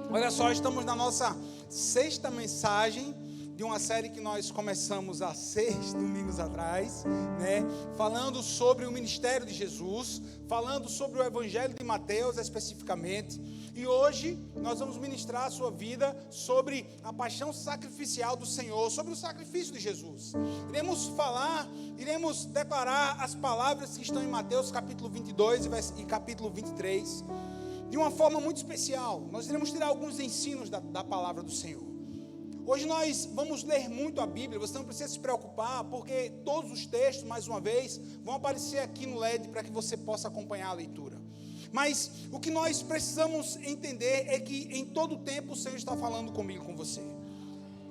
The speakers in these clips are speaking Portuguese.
Olha só, estamos na nossa sexta mensagem de uma série que nós começamos há 6 domingos atrás, né? Falando sobre o ministério de Jesus, falando sobre o Evangelho de Mateus especificamente. E hoje nós vamos ministrar a sua vida sobre a paixão sacrificial do Senhor, sobre o sacrifício de Jesus. Iremos declarar as palavras que estão em Mateus capítulo 22 e capítulo 23. De uma forma muito especial, nós iremos tirar alguns ensinos da palavra do Senhor. Hoje nós vamos ler muito a Bíblia, você não precisa se preocupar, porque todos os textos, mais uma vez, vão aparecer aqui no LED para que você possa acompanhar a leitura. Mas o que nós precisamos entender é que em todo tempo o Senhor está falando comigo, com você.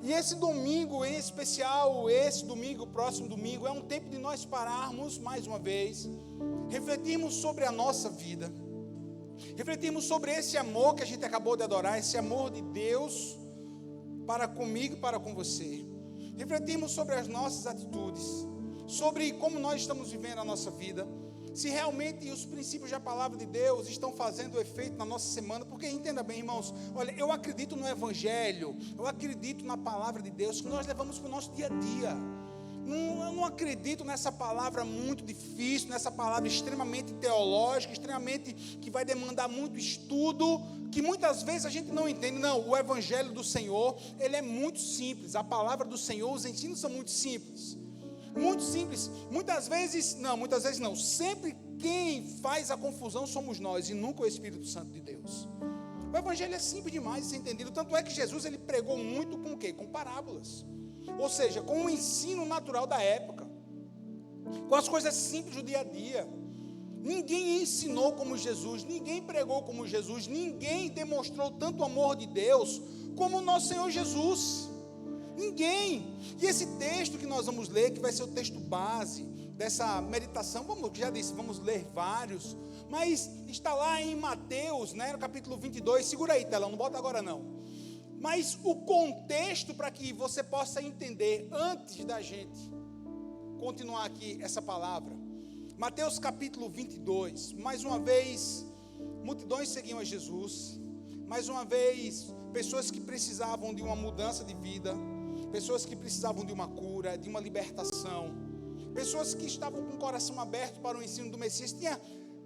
E esse domingo em especial, esse domingo, o próximo domingo, é um tempo de nós pararmos mais uma vez, refletirmos sobre a nossa vida, refletirmos sobre esse amor que a gente acabou de adorar, esse amor de Deus para comigo e para com você. Refletirmos sobre as nossas atitudes, sobre como nós estamos vivendo a nossa vida, se realmente os princípios da palavra de Deus estão fazendo efeito na nossa semana, porque entenda bem, irmãos, olha, eu acredito no Evangelho, eu acredito na palavra de Deus que nós levamos para o nosso dia a dia. Eu não acredito nessa palavra muito difícil, nessa palavra extremamente teológica, extremamente que vai demandar muito estudo, que muitas vezes a gente não entende. Não, o Evangelho do Senhor, ele é muito simples. A palavra do Senhor, os ensinos são muito simples. Muito simples. Muitas vezes não. Sempre quem faz a confusão somos nós e nunca o Espírito Santo de Deus. O Evangelho é simples demais de ser entendido. Tanto é que Jesus, ele pregou muito com o quê? Com parábolas. Ou seja, com o ensino natural da época, com as coisas simples do dia a dia. Ninguém ensinou como Jesus, ninguém pregou como Jesus, ninguém demonstrou tanto amor de Deus como o nosso Senhor Jesus. Ninguém. E esse texto que nós vamos ler, que vai ser o texto base dessa meditação, já disse, vamos ler vários, mas está lá em Mateus, né, no capítulo 22, segura aí, telão, não bota agora não. Mas o contexto para que você possa entender, antes da gente continuar aqui essa palavra, Mateus capítulo 22, mais uma vez, multidões seguiam a Jesus, mais uma vez, pessoas que precisavam de uma mudança de vida, pessoas que precisavam de uma cura, de uma libertação, pessoas que estavam com o coração aberto para o ensino do Messias. Tinha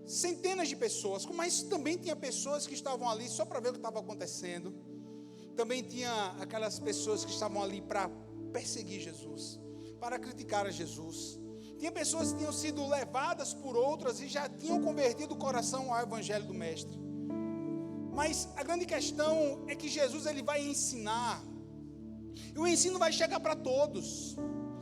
centenas de pessoas, mas também tinha pessoas que estavam ali só para ver o que estava acontecendo. Também tinha aquelas pessoas que estavam ali para perseguir Jesus, para criticar a Jesus. Tinha pessoas que tinham sido levadas por outras e já tinham convertido o coração ao Evangelho do Mestre. Mas a grande questão é que Jesus, ele vai ensinar. E o ensino vai chegar para todos.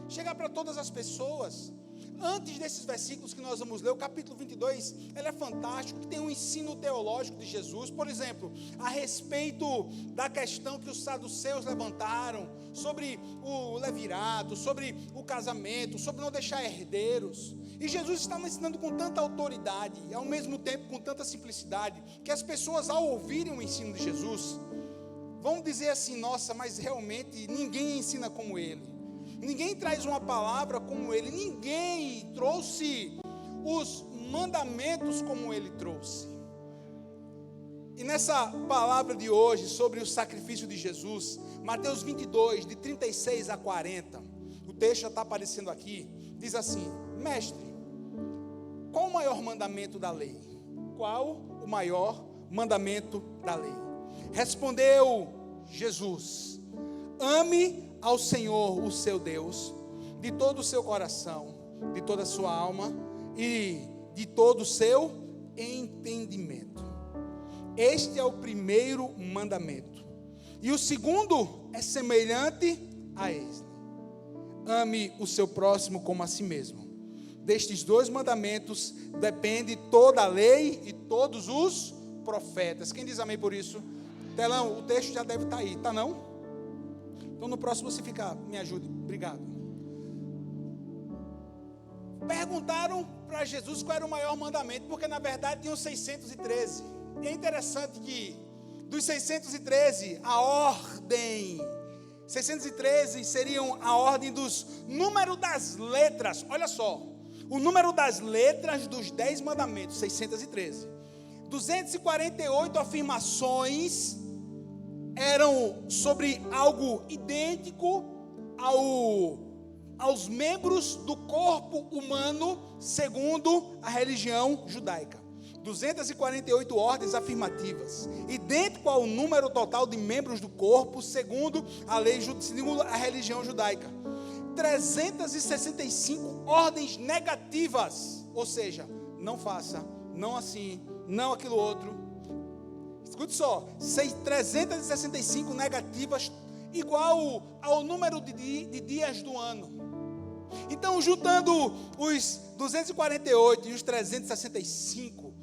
Chegar para todas as pessoas. Antes desses versículos que nós vamos ler, o capítulo 22, ele é fantástico, que tem um ensino teológico de Jesus, por exemplo, a respeito da questão que os saduceus levantaram, sobre o levirato, sobre o casamento, sobre não deixar herdeiros, e Jesus está ensinando com tanta autoridade, e ao mesmo tempo com tanta simplicidade, que as pessoas ao ouvirem o ensino de Jesus, vão dizer assim, nossa, mas realmente ninguém ensina como ele. Ninguém traz uma palavra como ele, ninguém trouxe os mandamentos como ele trouxe. E nessa palavra de hoje, sobre o sacrifício de Jesus, Mateus 22, de 36 a 40, o texto já está aparecendo aqui, diz assim: Mestre, qual o maior mandamento da lei? Qual o maior mandamento da lei? Respondeu Jesus: ame ao Senhor, o seu Deus, de todo o seu coração, de toda a sua alma e de todo o seu entendimento. Este é o primeiro mandamento. E o segundo é semelhante a este: ame o seu próximo como a si mesmo. Destes 2 mandamentos depende toda a lei e todos os profetas. Quem diz amém por isso? Telão, o texto já deve estar aí, tá não? Então no próximo você fica, me ajude, obrigado. Perguntaram para Jesus qual era o maior mandamento, porque na verdade tinham 613. E é interessante que dos 613, a ordem, 613 seriam a ordem dos número das letras. Olha só, o número das letras dos 10 mandamentos, 613. 248 afirmações eram sobre algo idêntico aos membros do corpo humano, segundo a religião judaica. 248 ordens afirmativas, idêntico ao número total de membros do corpo, segundo a religião judaica. 365 ordens negativas, ou seja, não faça, não assim, não aquilo outro. Escute só, 365 negativas, igual ao número de dias do ano. Então, juntando os 248 e os 365,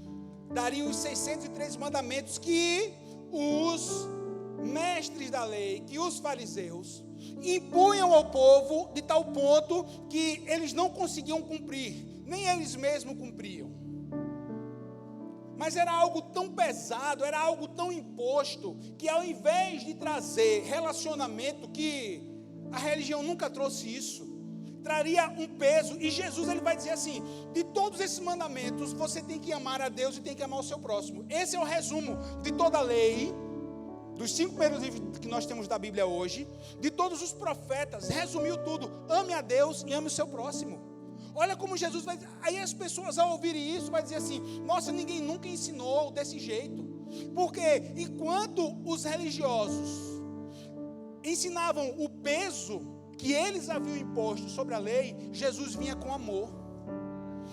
dariam os 603 mandamentos que os mestres da lei, que os fariseus, impunham ao povo de tal ponto que eles não conseguiam cumprir, nem eles mesmos cumpriam. Mas era algo tão pesado, era algo tão imposto, que ao invés de trazer relacionamento, que a religião nunca trouxe isso, traria um peso. E Jesus, ele vai dizer assim: de todos esses mandamentos, você tem que amar a Deus e tem que amar o seu próximo. Esse é o resumo de toda a lei, dos 5 primeiros livros que nós temos da Bíblia hoje, de todos os profetas, resumiu tudo: ame a Deus e ame o seu próximo. Olha como Jesus vai dizer. Aí as pessoas, ao ouvirem isso, vai dizer assim: nossa, ninguém nunca ensinou desse jeito. Porque enquanto os religiosos ensinavam o peso que eles haviam imposto sobre a lei, Jesus vinha com amor.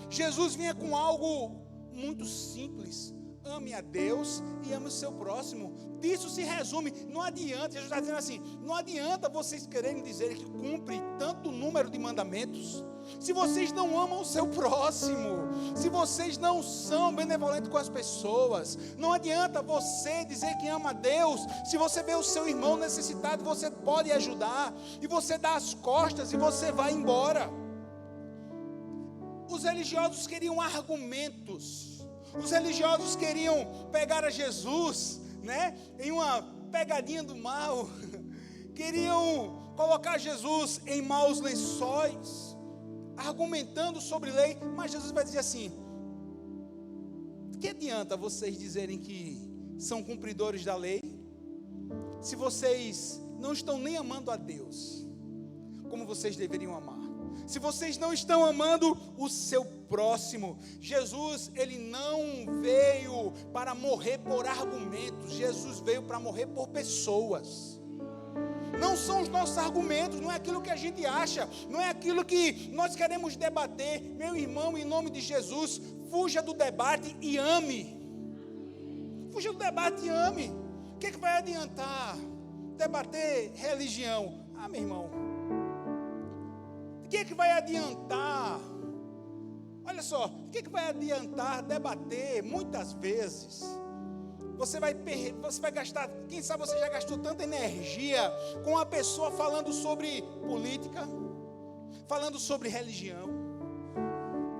Jesus vinha com algo muito simples: ame a Deus e ame o seu próximo. Disso se resume. Não adianta, Jesus está dizendo assim, não adianta vocês quererem dizer que cumpre tanto número de mandamentos, se vocês não amam o seu próximo, se vocês não são benevolentes com as pessoas. Não adianta você dizer que ama a Deus, se você vê o seu irmão necessitado, você pode ajudar, e você dá as costas e você vai embora. Os religiosos queriam argumentos. Os religiosos queriam pegar a Jesus, né, em uma pegadinha do mal. Queriam colocar Jesus em maus lençóis, argumentando sobre lei. Mas Jesus vai dizer assim: que adianta vocês dizerem que são cumpridores da lei, se vocês não estão nem amando a Deus como vocês deveriam amar? Se vocês não estão amando o seu próximo? Jesus, ele não veio para morrer por argumentos. Jesus veio para morrer por pessoas. Não são os nossos argumentos, não é aquilo que a gente acha, não é aquilo que nós queremos debater. Meu irmão, em nome de Jesus, fuja do debate e ame. Fuja do debate e ame. O que vai adiantar debater religião? Ah, meu irmão, o que vai adiantar? Olha só, o que vai adiantar debater? Muitas vezes você vai gastar, quem sabe você já gastou tanta energia com a pessoa falando sobre política, falando sobre religião,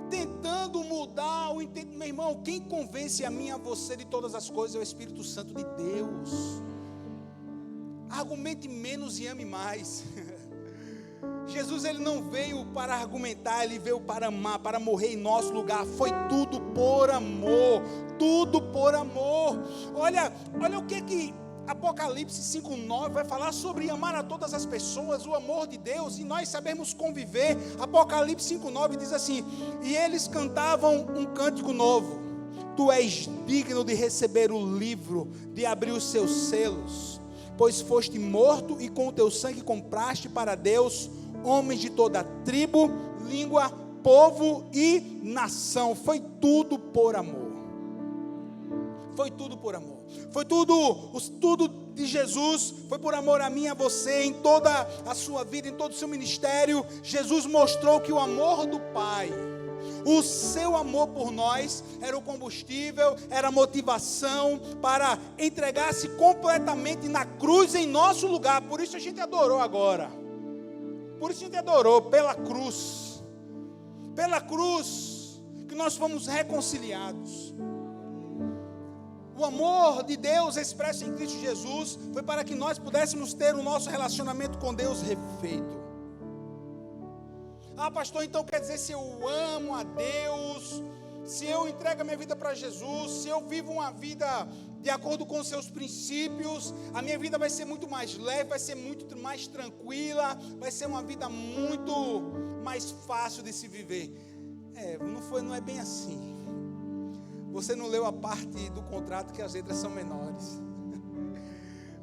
tentando mudar o entendimento. Meu irmão, quem convence a mim e a você de todas as coisas é o Espírito Santo de Deus. Argumente menos e ame mais. Jesus, ele não veio para argumentar, ele veio para amar, para morrer em nosso lugar. Foi tudo por amor, tudo por amor. Olha o que Apocalipse 5:9 vai falar sobre amar a todas as pessoas, o amor de Deus, e nós sabemos conviver. Apocalipse 5:9 diz assim: e eles cantavam um cântico novo: tu és digno de receber o livro, de abrir os seus selos, pois foste morto e com o teu sangue compraste para Deus homens de toda tribo, língua, povo e nação. Foi tudo por amor. Foi tudo por amor. Foi tudo de Jesus foi por amor a mim e a você. Em toda a sua vida, em todo o seu ministério, Jesus mostrou que o amor do Pai, o seu amor por nós, era o combustível, era a motivação para entregar-se completamente na cruz em nosso lugar. Por isso a gente adorou agora. Por isso a gente adorou, pela cruz. Pela cruz que nós fomos reconciliados. O amor de Deus expresso em Cristo Jesus foi para que nós pudéssemos ter o nosso relacionamento com Deus refeito. Ah, pastor, então quer dizer, se eu amo a Deus, se eu entrego a minha vida para Jesus, se eu vivo uma vida de acordo com os seus princípios, a minha vida vai ser muito mais leve, vai ser muito mais tranquila, vai ser uma vida muito mais fácil de se viver. Não é bem assim. Você não leu a parte do contrato que as letras são menores.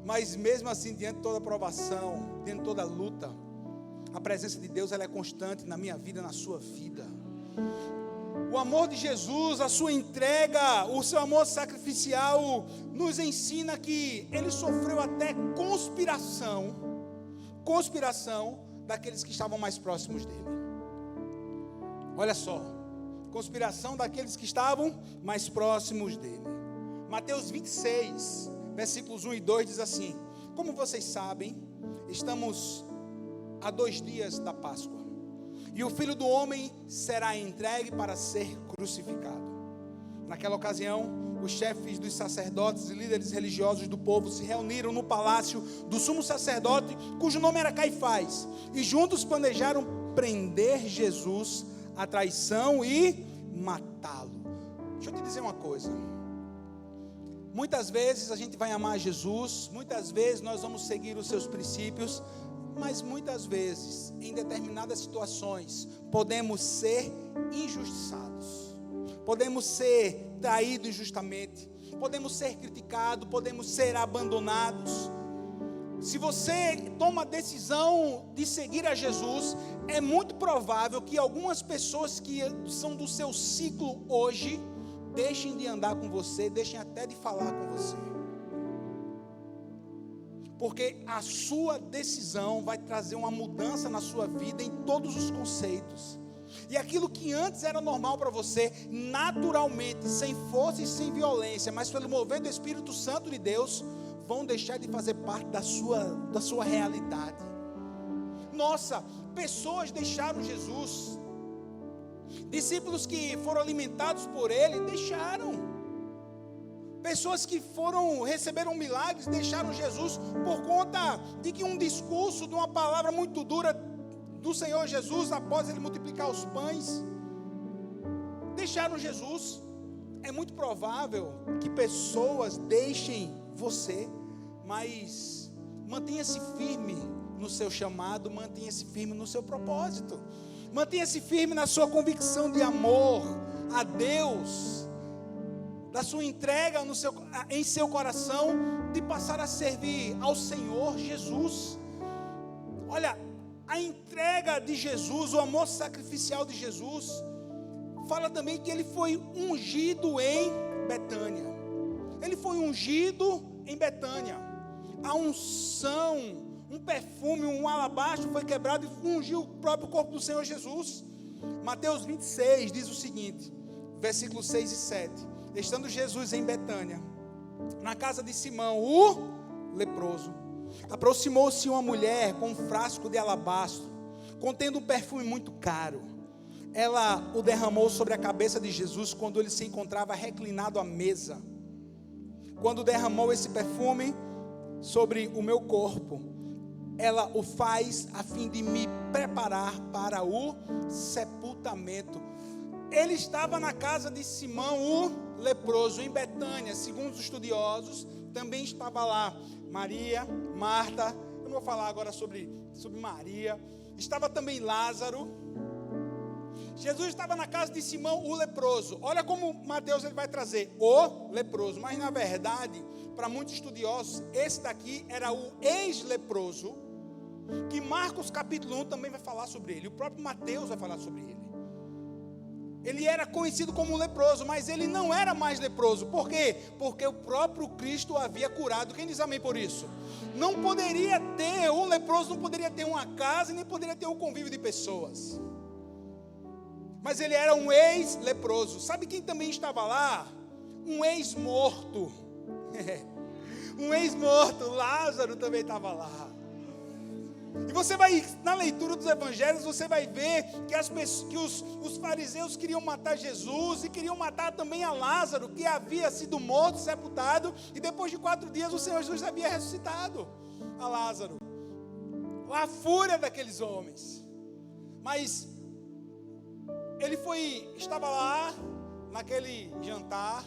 Mas mesmo assim, diante de toda provação, diante de toda luta, a presença de Deus ela é constante na minha vida, na sua vida. O amor de Jesus, a sua entrega, o seu amor sacrificial nos ensina que Ele sofreu até conspiração daqueles que estavam mais próximos dEle. Olha só, conspiração daqueles que estavam mais próximos dEle. Mateus 26, versículos 1 e 2 diz assim: como vocês sabem, estamos a 2 dias da Páscoa. E o Filho do Homem será entregue para ser crucificado. Naquela ocasião, os chefes dos sacerdotes e líderes religiosos do povo se reuniram no palácio do sumo sacerdote, cujo nome era Caifás, e juntos planejaram prender Jesus à traição e matá-lo. Deixa eu te dizer uma coisa. Muitas vezes a gente vai amar Jesus, muitas vezes nós vamos seguir os seus princípios, mas muitas vezes, em determinadas situações, podemos ser injustiçados, podemos ser traídos injustamente, podemos ser criticados, podemos ser abandonados. Se você toma a decisão de seguir a Jesus, é muito provável que algumas pessoas que são do seu ciclo hoje, deixem de andar com você, deixem até de falar com você. Porque a sua decisão vai trazer uma mudança na sua vida em todos os conceitos. E aquilo que antes era normal para você, naturalmente, sem força e sem violência, mas pelo mover do Espírito Santo de Deus, vão deixar de fazer parte da sua realidade. Nossa, pessoas deixaram Jesus. Discípulos que foram alimentados por Ele, deixaram. Pessoas que receberam milagres, deixaram Jesus por conta de que um discurso, de uma palavra muito dura do Senhor Jesus, após Ele multiplicar os pães, deixaram Jesus. É muito provável que pessoas deixem você, mas mantenha-se firme no seu chamado, mantenha-se firme no seu propósito, mantenha-se firme na sua convicção de amor a Deus, da sua entrega em seu coração, de passar a servir ao Senhor Jesus. Olha, a entrega de Jesus, o amor sacrificial de Jesus, fala também que Ele foi ungido em Betânia. Ele foi ungido em Betânia. A unção, um perfume, um alabastro foi quebrado e ungiu o próprio corpo do Senhor Jesus. Mateus 26 diz o seguinte, versículos 6 e 7. Estando Jesus em Betânia, na casa de Simão, o leproso, aproximou-se uma mulher com um frasco de alabastro, contendo um perfume muito caro. Ela o derramou sobre a cabeça de Jesus quando ele se encontrava reclinado à mesa. Quando derramou esse perfume sobre o meu corpo, ela o faz a fim de me preparar para o sepultamento. Ele estava na casa de Simão, o leproso, em Betânia. Segundo os estudiosos, também estava lá Maria, Marta. Eu não vou falar agora sobre Maria. Estava também Lázaro. Jesus estava na casa de Simão, o leproso. Olha como Mateus ele vai trazer o leproso. Mas na verdade, para muitos estudiosos, esse daqui era o ex-leproso, que Marcos capítulo 1 também vai falar sobre ele. O próprio Mateus vai falar sobre ele. Ele era conhecido como leproso, mas ele não era mais leproso. Por quê? Porque o próprio Cristo o havia curado. Quem diz amém por isso? Não poderia ter, o leproso não poderia ter uma casa, nem poderia ter um convívio de pessoas. Mas ele era um ex-leproso. Sabe quem também estava lá? Um ex-morto. Um ex-morto, Lázaro também estava lá. E você vai, na leitura dos evangelhos, você vai ver que os fariseus queriam matar Jesus e queriam matar também a Lázaro, que havia sido morto, sepultado, e depois de 4 dias o Senhor Jesus havia ressuscitado a Lázaro. A fúria daqueles homens. Mas ele estava lá, naquele jantar,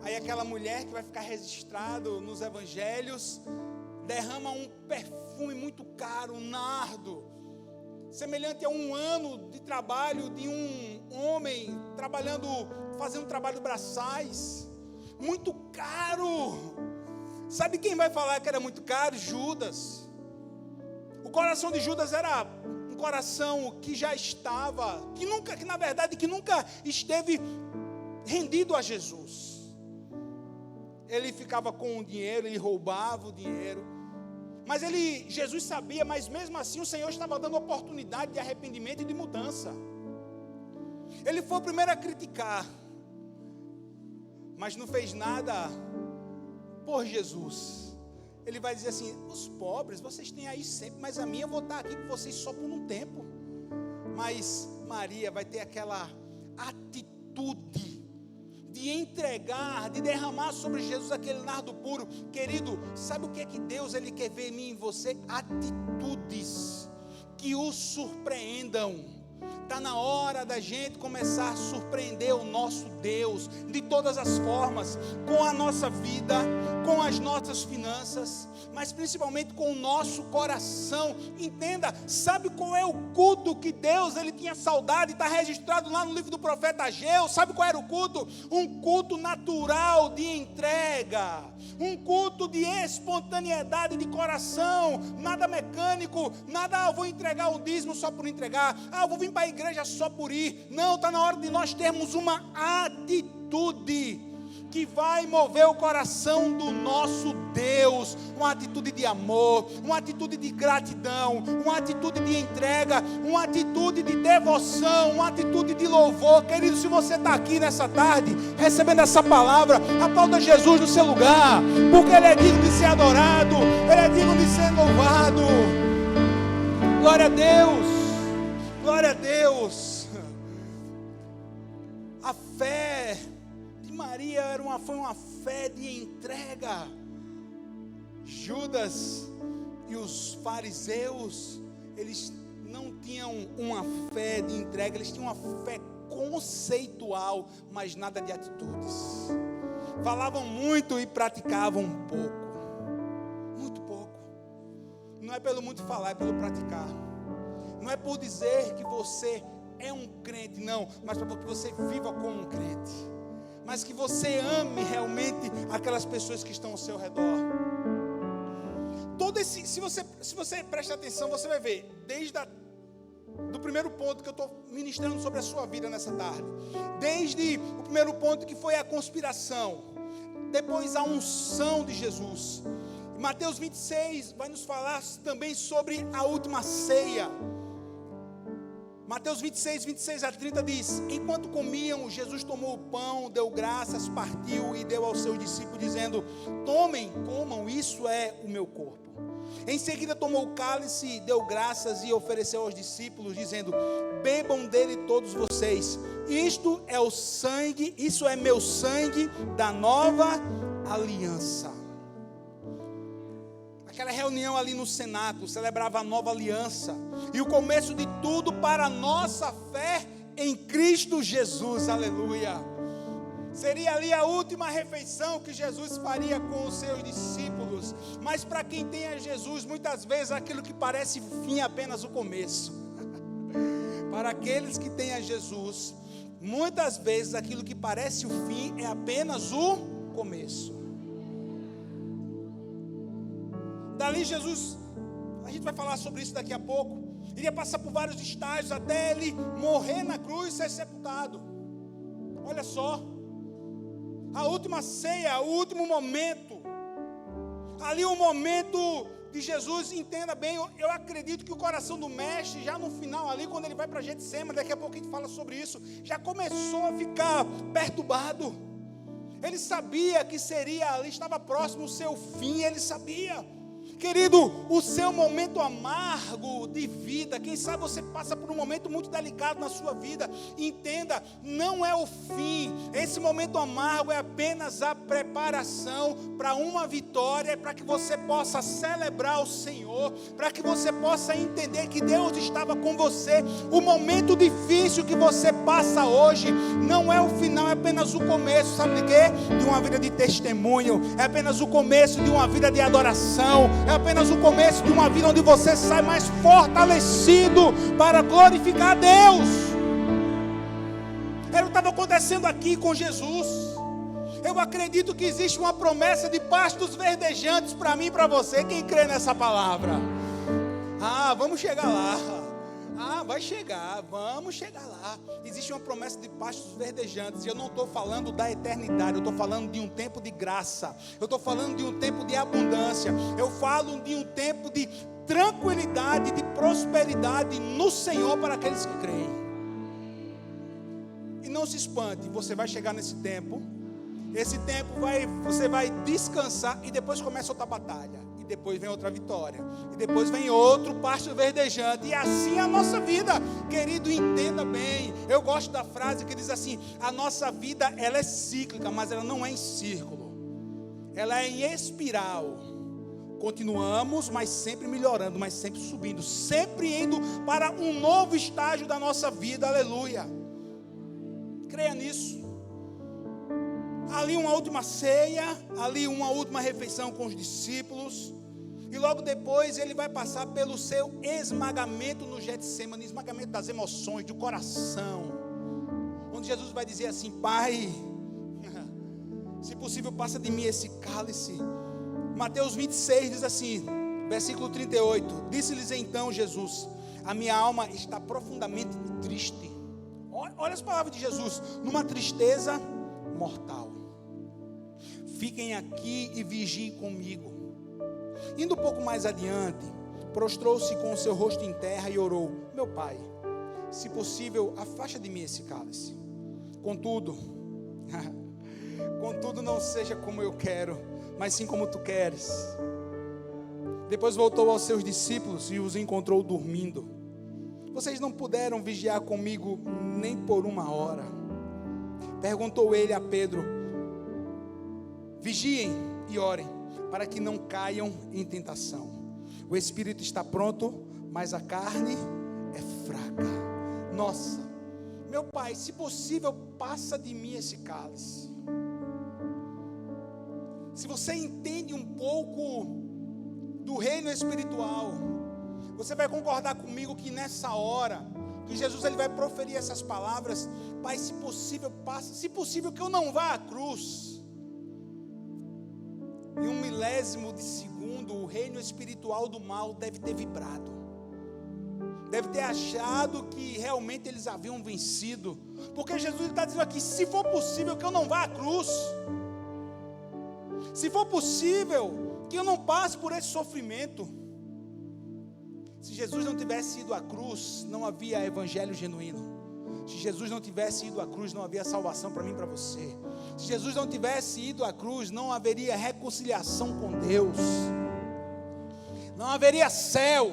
aí aquela mulher que vai ficar registrado nos evangelhos, derrama um perfume muito caro, um nardo, semelhante a 1 ano de trabalho de um homem fazendo trabalho braçais, muito caro. Sabe quem vai falar que era muito caro? Judas. O coração de Judas era um coração que já estava, que nunca esteve rendido a Jesus. Ele ficava com o dinheiro, ele roubava o dinheiro. Mas Jesus sabia, mas mesmo assim o Senhor estava dando oportunidade de arrependimento e de mudança. Ele foi o primeiro a criticar, mas não fez nada por Jesus. Ele vai dizer assim: os pobres vocês têm aí sempre, mas a minha eu vou estar aqui com vocês só por um tempo. Mas Maria vai ter aquela atitude de entregar, de derramar sobre Jesus aquele nardo puro. Querido, sabe o que é que Deus ele quer ver em mim e em você? Atitudes que o surpreendam. Está na hora da gente começar a surpreender o nosso Deus de todas as formas, com a nossa vida, com as nossas finanças, mas principalmente com o nosso coração. Entenda, sabe qual é o culto que Deus ele tinha saudade? Está registrado lá no livro do profeta Ageu. Sabe qual era o culto? Um culto natural de entrega, um culto de espontaneidade de coração, nada mecânico, nada, vou entregar o dízimo só por entregar, vou vir para a igreja só por ir. Não, está na hora de nós termos uma atitude que vai mover o coração do nosso Deus, uma atitude de amor, uma atitude de gratidão, uma atitude de entrega, uma atitude de devoção, uma atitude de louvor. Querido, se você está aqui nessa tarde, recebendo essa palavra, aplauda Jesus no seu lugar, porque Ele é digno de ser adorado, Ele é digno de ser louvado. Glória a Deus, glória a Deus. A fé Maria foi uma fé de entrega. Judas e os fariseus, eles não tinham uma fé de entrega, eles tinham uma fé conceitual, mas nada de atitudes. Falavam muito e praticavam pouco, muito pouco. Não é pelo muito falar, é pelo praticar. Não é por dizer que você é um crente, não, mas para que você viva como um crente, mas que você ame realmente aquelas pessoas que estão ao seu redor. Se você prestar atenção, você vai ver, do primeiro ponto que eu estou ministrando sobre a sua vida nessa tarde, desde o primeiro ponto que foi a conspiração, depois a unção de Jesus. Mateus 26 vai nos falar também sobre a última ceia. Mateus 26 a 30 diz: enquanto comiam, Jesus tomou o pão, deu graças, partiu e deu aos seus discípulos, dizendo: tomem, comam, isso é o meu corpo. Em seguida tomou o cálice, deu graças e ofereceu aos discípulos, dizendo: bebam dele todos vocês, isto é o sangue, isso é meu sangue da nova aliança. Aquela reunião ali no cenáculo celebrava a nova aliança e o começo de tudo para a nossa fé em Cristo Jesus, aleluia. Seria ali a última refeição que Jesus faria com os seus discípulos, mas para quem tem a Jesus, muitas vezes aquilo que parece fim é apenas o começo. Para aqueles que têm a Jesus, muitas vezes aquilo que parece o fim é apenas o começo. Dali Jesus, a gente vai falar sobre isso daqui a pouco, iria passar por vários estágios até ele morrer na cruz e ser sepultado. Olha só, a última ceia, o último momento, ali o momento de Jesus, entenda bem, eu acredito que o coração do mestre, já no final ali, quando ele vai para Getsêmani, daqui a pouco a gente fala sobre isso, já começou a ficar perturbado. Ele sabia que seria ali, estava próximo o seu fim, ele sabia. Querido, o seu momento amargo de vida, quem sabe você passa por um momento muito delicado na sua vida, entenda, não é o fim. Esse momento amargo é apenas a preparação para uma vitória, para que você possa celebrar o Senhor, para que você possa entender que Deus estava com você. O momento difícil que você passa hoje não é o final, é apenas o começo, sabe de quê? De uma vida de testemunho, é apenas o começo de uma vida de adoração, é apenas o começo de uma vida onde você sai mais fortalecido para glorificar a Deus. Era o que estava acontecendo aqui com Jesus. Eu acredito que existe uma promessa de pastos verdejantes para mim e para você. Quem crê nessa palavra? Vamos chegar lá. Vai chegar, vamos chegar lá. Existe uma promessa de pastos verdejantes. E eu não estou falando da eternidade, eu estou falando de um tempo de graça. Eu estou falando de um tempo de abundância. Eu falo de um tempo de tranquilidade, de prosperidade no Senhor para aqueles que creem. E não se espante, você vai chegar nesse tempo. Esse tempo você vai descansar e depois começa outra batalha. E depois vem outra vitória. E depois vem outro pasto verdejante. E assim é a nossa vida. Querido, entenda bem. Eu gosto da frase que diz assim: a nossa vida, ela é cíclica, mas ela não é em círculo. Ela é em espiral. Continuamos, mas sempre melhorando, mas sempre subindo. Sempre indo para um novo estágio da nossa vida. Aleluia. Creia nisso. Ali uma última ceia, ali uma última refeição com os discípulos, e logo depois ele vai passar pelo seu esmagamento no Getsemane, esmagamento das emoções, do coração, onde Jesus vai dizer assim: Pai, se possível passa de mim esse cálice. Mateus 26 diz assim, versículo 38, disse-lhes então Jesus: a minha alma está profundamente triste. Olha as palavras de Jesus, numa tristeza mortal. Fiquem aqui e vigiem comigo. Indo um pouco mais adiante, prostrou-se com o seu rosto em terra e orou: meu Pai, se possível, afasta de mim esse cálice. Contudo não seja como eu quero, mas sim como tu queres. Depois voltou aos seus discípulos e os encontrou dormindo. Vocês não puderam vigiar comigo nem por uma hora? Perguntou ele a Pedro: vigiem e orem, para que não caiam em tentação. O espírito está pronto, mas a carne é fraca. Nossa, meu Pai, se possível, passa de mim esse cálice. Se você entende um pouco do reino espiritual, você vai concordar comigo que nessa hora, que Jesus ele vai proferir essas palavras: Pai, se possível, passa, se possível que eu não vá à cruz. Em 1 milésimo de segundo, o reino espiritual do mal deve ter vibrado. Deve ter achado que realmente eles haviam vencido. Porque Jesus está dizendo aqui: se for possível que eu não vá à cruz. Se for possível que eu não passe por esse sofrimento. Se Jesus não tivesse ido à cruz, não havia evangelho genuíno. Se Jesus não tivesse ido à cruz, não havia salvação para mim e para você. Se Jesus não tivesse ido à cruz, não haveria reconciliação com Deus. Não haveria céu.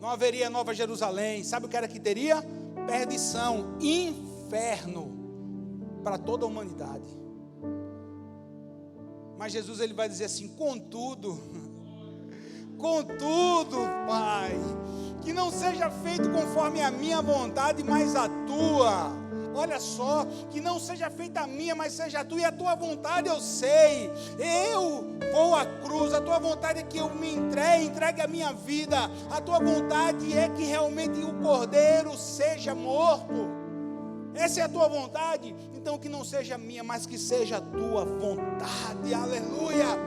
Não haveria Nova Jerusalém. Sabe o que era que teria? Perdição, inferno para toda a humanidade. Mas Jesus ele vai dizer assim: contudo, Pai, que não seja feito conforme a minha vontade, mas a tua. Olha só, que não seja feita a minha, mas seja a tua. E a tua vontade eu sei. Eu vou à cruz. A tua vontade é que eu me entregue a minha vida. A tua vontade é que realmente o cordeiro seja morto. Essa é a tua vontade. Então que não seja a minha, mas que seja a tua vontade. Aleluia.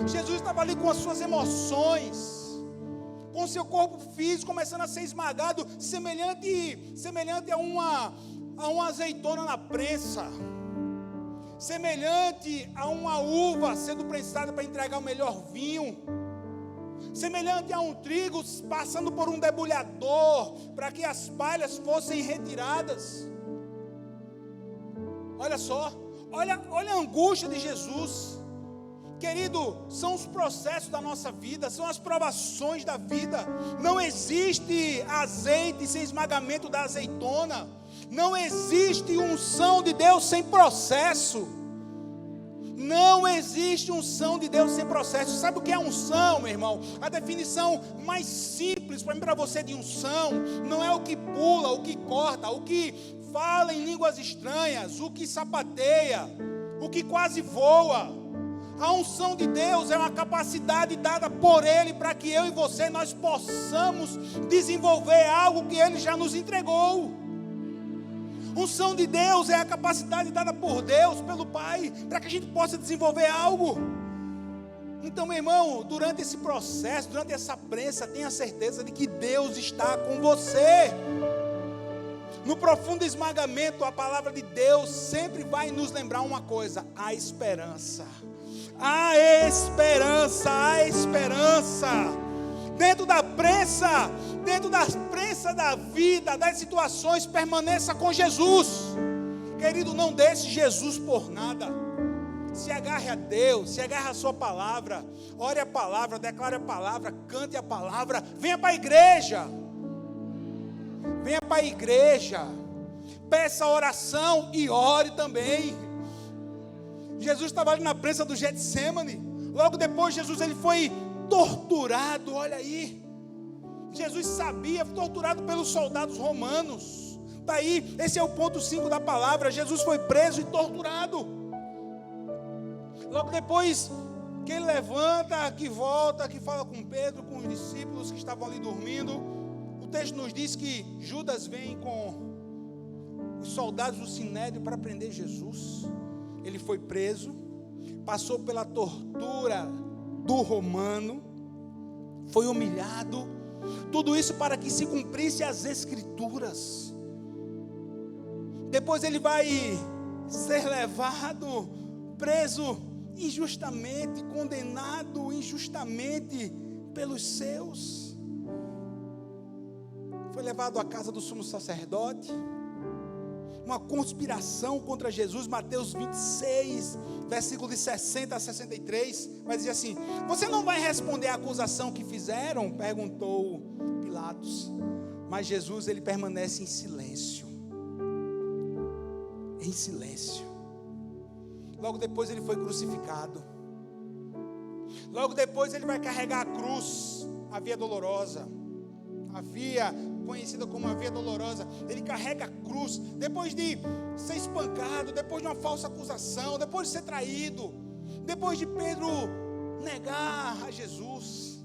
Jesus estava ali com as suas emoções, com o seu corpo físico começando a ser esmagado, semelhante a uma azeitona na prensa, semelhante a uma uva sendo prensada para entregar o melhor vinho, semelhante a um trigo passando por um debulhador para que as palhas fossem retiradas. Olha só, olha a angústia de Jesus. Querido, são os processos da nossa vida, são as provações da vida. Não existe azeite sem esmagamento da azeitona. Não existe unção de Deus sem processo. Não existe unção de Deus sem processo. Sabe o que é unção, meu irmão? A definição mais simples para mim, para você, de unção não é o que pula, o que corta, o que fala em línguas estranhas, o que sapateia, o que quase voa. A unção de Deus é uma capacidade dada por Ele para que eu e você nós possamos desenvolver algo que Ele já nos entregou. Unção de Deus é a capacidade dada por Deus, pelo Pai, para que a gente possa desenvolver algo. Então, meu irmão, durante esse processo, durante essa prensa, tenha certeza de que Deus está com você. No profundo esmagamento, a palavra de Deus sempre vai nos lembrar uma coisa: a esperança. A esperança, a esperança. Dentro da prensa da vida, das situações, permaneça com Jesus. Querido, não deixe Jesus por nada. Se agarre a Deus, se agarre a sua palavra. Ore a palavra, declare a palavra, cante a palavra. Venha para a igreja. Venha para a igreja. Peça oração e ore também. Jesus estava ali na prensa do Getsemane. Logo depois, Jesus ele foi torturado. Olha aí. Jesus sabia, torturado pelos soldados romanos. Está aí, esse é o ponto 5 da palavra. Jesus foi preso e torturado. Logo depois que ele levanta, que volta, que fala com Pedro, com os discípulos que estavam ali dormindo, o texto nos diz que Judas vem com os soldados do Sinédrio para prender Jesus. Ele foi preso, passou pela tortura do romano, foi humilhado, tudo isso para que se cumprisse as Escrituras. Depois ele vai ser levado, preso injustamente, condenado injustamente pelos seus. Foi levado à casa do sumo sacerdote. Uma conspiração contra Jesus. Mateus 26, versículo de 60 a 63, vai dizer assim: você não vai responder à acusação que fizeram? Perguntou Pilatos. Mas Jesus, ele permanece em silêncio. Em silêncio. Logo depois ele foi crucificado. Logo depois ele vai carregar a cruz, a via dolorosa. A via conhecida como a via dolorosa. Ele carrega a cruz, depois de ser espancado, depois de uma falsa acusação, depois de ser traído, depois de Pedro negar a Jesus.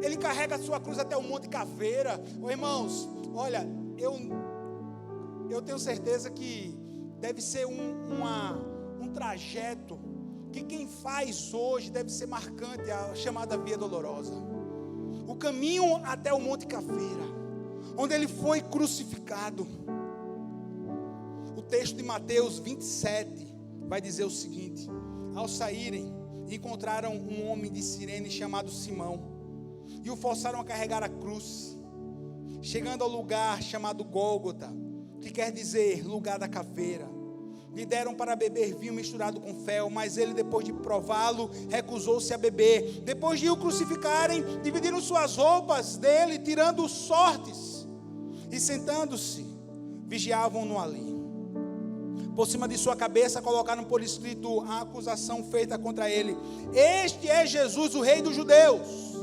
Ele carrega a sua cruz até o Monte Caveira. Irmãos, olha, eu tenho certeza que deve ser um trajeto que quem faz hoje deve ser marcante, a chamada via dolorosa. O caminho até o Monte Caveira, onde ele foi crucificado. O texto de Mateus 27 vai dizer o seguinte: ao saírem, encontraram um homem de Cirene chamado Simão, e o forçaram a carregar a cruz. Chegando ao lugar chamado Gólgota, que quer dizer lugar da caveira, lhe deram para beber vinho misturado com fel, mas ele, depois de prová-lo, recusou-se a beber. Depois de o crucificarem, dividiram suas roupas dele, tirando sortes, e sentando-se, vigiavam-no ali. Por cima de sua cabeça colocaram por escrito a acusação feita contra ele: este é Jesus, o rei dos judeus.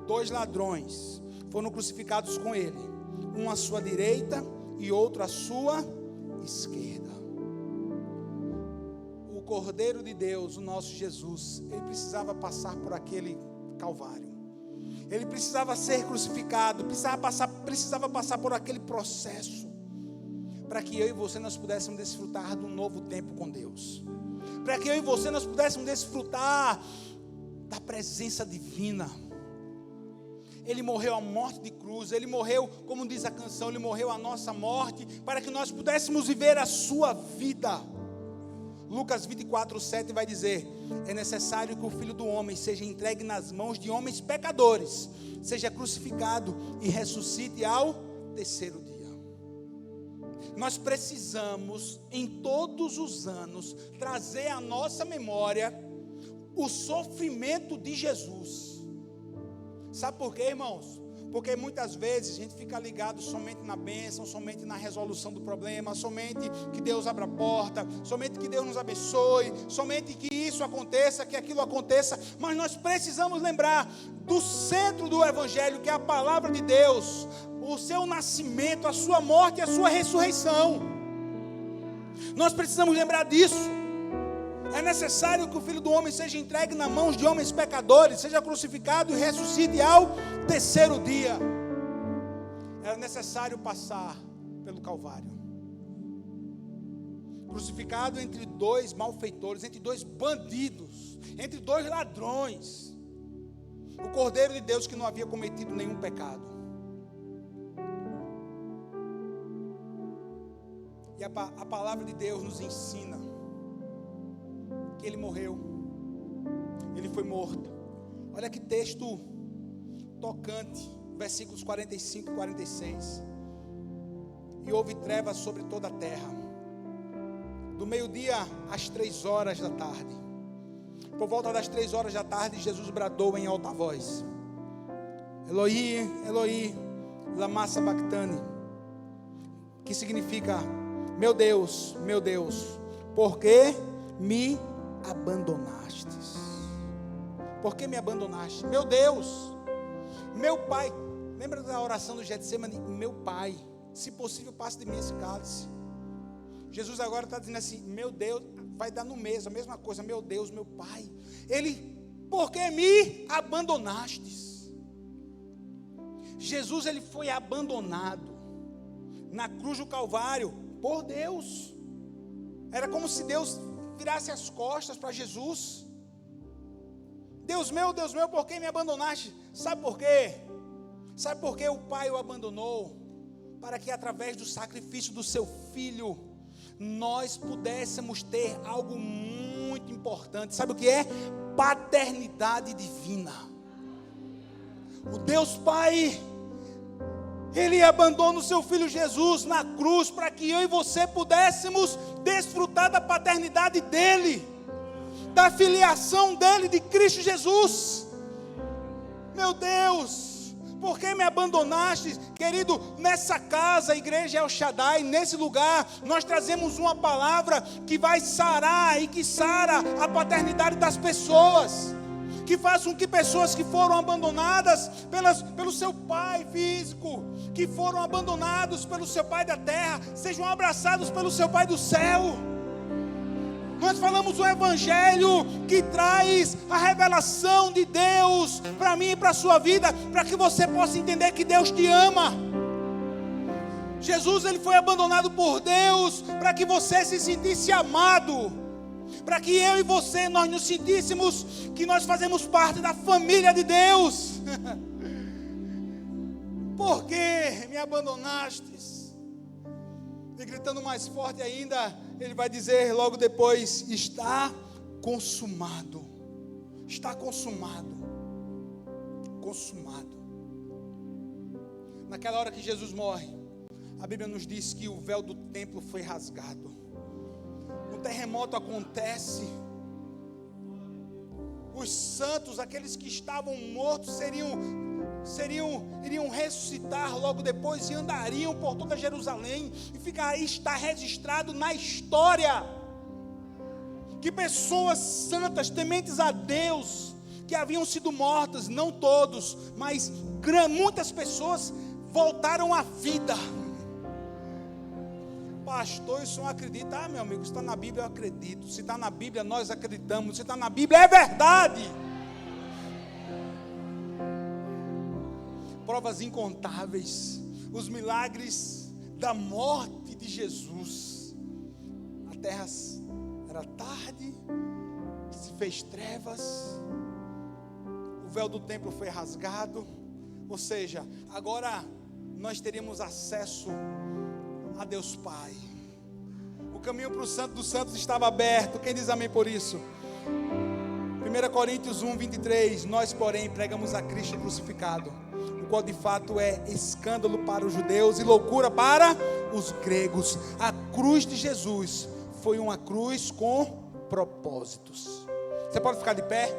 2 ladrões foram crucificados com ele, um à sua direita e outro à sua esquerda. O Cordeiro de Deus, o nosso Jesus, ele precisava passar por aquele Calvário. Ele precisava ser crucificado, precisava passar por aquele processo, para que eu e você nós pudéssemos desfrutar de um novo tempo com Deus, para que eu e você nós pudéssemos desfrutar da presença divina. Ele morreu a morte de cruz, ele morreu, como diz a canção, ele morreu a nossa morte, para que nós pudéssemos viver a sua vida. Lucas 24:7 vai dizer: é necessário que o Filho do Homem seja entregue nas mãos de homens pecadores, seja crucificado e ressuscite ao terceiro dia. nós precisamos, em todos os anos, trazer à nossa memória o sofrimento de Jesus. Sabe por quê, irmãos? Porque muitas vezes a gente fica ligado somente na bênção, somente na resolução do problema, somente que Deus abra a porta, somente que Deus nos abençoe, somente que isso aconteça, que aquilo aconteça. Mas nós precisamos lembrar do centro do Evangelho, que é a palavra de Deus, o seu nascimento, a sua morte e a sua ressurreição. Nós precisamos lembrar disso. É necessário que o Filho do Homem seja entregue nas mãos de homens pecadores, seja crucificado e ressuscite ao terceiro dia. Era necessário passar pelo Calvário, crucificado entre dois malfeitores, entre dois bandidos, entre dois ladrões, o Cordeiro de Deus que não havia cometido nenhum pecado. E a palavra de Deus nos ensina que Ele morreu, Ele foi morto. Olha que texto tocante, versículos 45 e 46. E houve trevas sobre toda a terra, do meio-dia às 3 horas da tarde. Por volta das 3 horas da tarde, Jesus bradou em alta voz: Eloi, Eloi, lama sabachthani, que significa: meu Deus, por que me abandonastes? Por que me abandonaste? Meu Deus, meu Pai. Lembra da oração do Getsemane? Meu Pai, se possível, passe de mim esse cálice. Jesus agora está dizendo assim: meu Deus, vai dar no mesmo, a mesma coisa. Meu Deus, meu Pai. Ele: por que me abandonastes? Jesus, ele foi abandonado na cruz do Calvário por Deus. Era como se Deus virasse as costas para Jesus. Deus meu, por que me abandonaste? Sabe por quê? Sabe por que o Pai o abandonou? Para que através do sacrifício do seu Filho, nós pudéssemos ter algo muito importante. Sabe o que é? Paternidade divina. O Deus Pai, Ele abandona o seu Filho Jesus na cruz, para que eu e você pudéssemos desfrutar da paternidade dEle, da filiação dEle, de Cristo Jesus. Meu Deus, por que me abandonaste? Querido, nessa casa, a igreja El Shaddai, nesse lugar, nós trazemos uma palavra que vai sarar e que sara a paternidade das pessoas, que faz com que pessoas que foram abandonadas pelo seu pai físico, que foram abandonados pelo seu pai da terra, sejam abraçados pelo seu pai do céu. Nós falamos o Evangelho que traz a revelação de Deus para mim e para a sua vida, para que você possa entender que Deus te ama. Jesus, ele foi abandonado por Deus para que você se sentisse amado, para que eu e você, nós nos sentíssemos que nós fazemos parte da família de Deus. Por que me abandonastes? E gritando mais forte ainda, ele vai dizer logo depois: está consumado. Está consumado. Consumado. Naquela hora que Jesus morre, a Bíblia nos diz que o véu do templo foi rasgado. Um terremoto acontece. Os santos, aqueles que estavam mortos, iriam ressuscitar logo depois e andariam por toda Jerusalém, e está registrado na história que pessoas santas, tementes a Deus, que haviam sido mortas, não todos, mas muitas pessoas voltaram à vida. Pastor, isso não acredita? Ah, meu amigo, se está na Bíblia eu acredito. Se está na Bíblia nós acreditamos. Se está na Bíblia é verdade. Provas incontáveis, os milagres da morte de Jesus. A terra era tarde, se fez trevas, o véu do templo foi rasgado, ou seja, agora nós teríamos acesso a Deus Pai. O caminho para o Santo dos Santos estava aberto. Quem diz amém por isso? 1 Coríntios 1:23, nós porém pregamos a Cristo crucificado, o qual de fato é escândalo para os judeus e loucura para os gregos. A cruz de Jesus foi uma cruz com propósitos. Você pode ficar de pé?